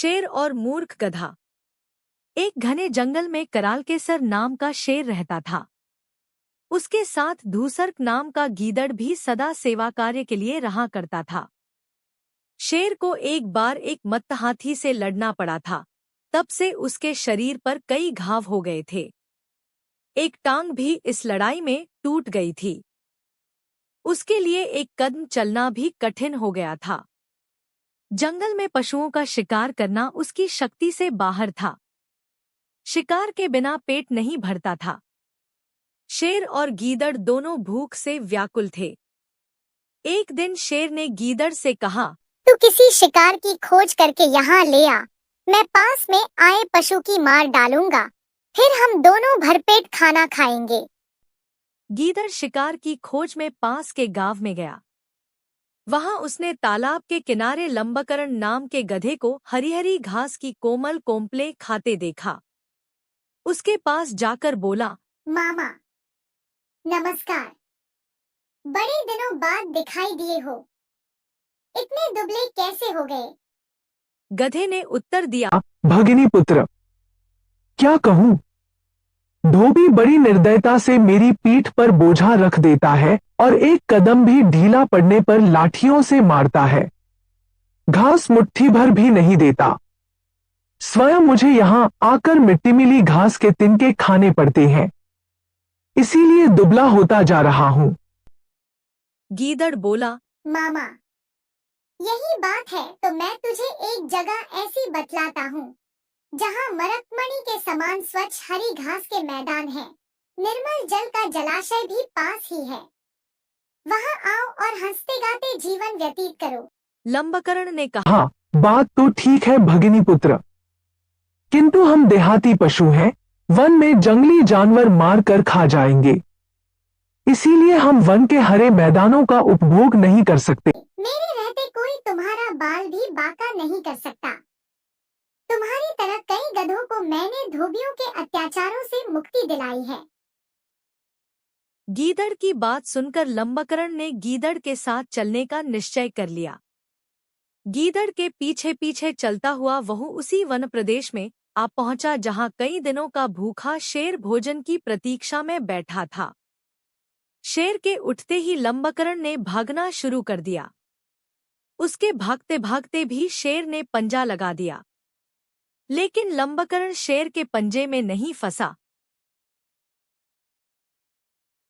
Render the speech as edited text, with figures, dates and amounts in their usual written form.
शेर और मूर्ख गधा। एक घने जंगल में करालकेसर नाम का शेर रहता था। उसके साथ धूसर्क नाम का गीदड़ भी सदा सेवा कार्य के लिए रहा करता था। शेर को एक बार एक मत्त हाथी से लड़ना पड़ा था। तब से उसके शरीर पर कई घाव हो गए थे। एक टांग भी इस लड़ाई में टूट गई थी। उसके लिए एक कदम चलना भी कठिन हो गया था। जंगल में पशुओं का शिकार करना उसकी शक्ति से बाहर था। शिकार के बिना पेट नहीं भरता था। शेर और गीदड़ दोनों भूख से व्याकुल थे। एक दिन शेर ने गीदड़ से कहा, तू किसी शिकार की खोज करके यहाँ ले आ। मैं पास में आए पशु की मार डालूंगा, फिर हम दोनों भरपेट खाना खाएंगे। गीदड़ शिकार की खोज में पास के गांव में गया। वहां उसने तालाब के किनारे लंबकरण नाम के गधे को हरी हरी घास की कोमल कोम्पले खाते देखा। उसके पास जाकर बोला, मामा नमस्कार, बड़े दिनों बाद दिखाई दिए हो। इतने दुबले कैसे हो गए? गधे ने उत्तर दिया, भगिनी पुत्र, क्या कहूँ। धोबी बड़ी निर्दयता से मेरी पीठ पर बोझा रख देता है और एक कदम भी ढीला पड़ने पर लाठियों से मारता है। घास मुट्ठी भर भी नहीं देता। स्वयं मुझे यहाँ आकर मिट्टी मिली घास के तिनके खाने पड़ते हैं। इसीलिए दुबला होता जा रहा हूँ। गीदड़ बोला, मामा यही बात है तो मैं तुझे एक जगह ऐसी बतलाता हूँ जहाँ मरकमणि के समान स्वच्छ हरी घास के मैदान हैं। निर्मल जल का जलाशय भी पास ही है। वहाँ आओ और हंसते गाते जीवन व्यतीत करो। लंबकरण ने कहा, हाँ, बात तो ठीक है भगिनी पुत्र, किंतु हम देहाती पशु हैं, वन में जंगली जानवर मार कर खा जाएंगे। इसीलिए हम वन के हरे मैदानों का उपभोग नहीं कर सकते। मेरे रहते कोई तुम्हारा बाल भी बांका नहीं कर सकता। तुम्हारी तरह कई गधों को मैंने धोबियों के अत्याचारों से मुक्ति दिलाई है। गीदड़ की बात सुनकर लंबकरण ने गीदड़ के साथ चलने का निश्चय कर लिया। गीदड़ के पीछे पीछे चलता हुआ वह उसी वन प्रदेश में आ पहुंचा जहां कई दिनों का भूखा शेर भोजन की प्रतीक्षा में बैठा था। शेर के उठते ही लंबकरण ने भागना शुरू कर दिया। उसके भागते भागते भी शेर ने पंजा लगा दिया, लेकिन लंबकरण शेर के पंजे में नहीं फंसा।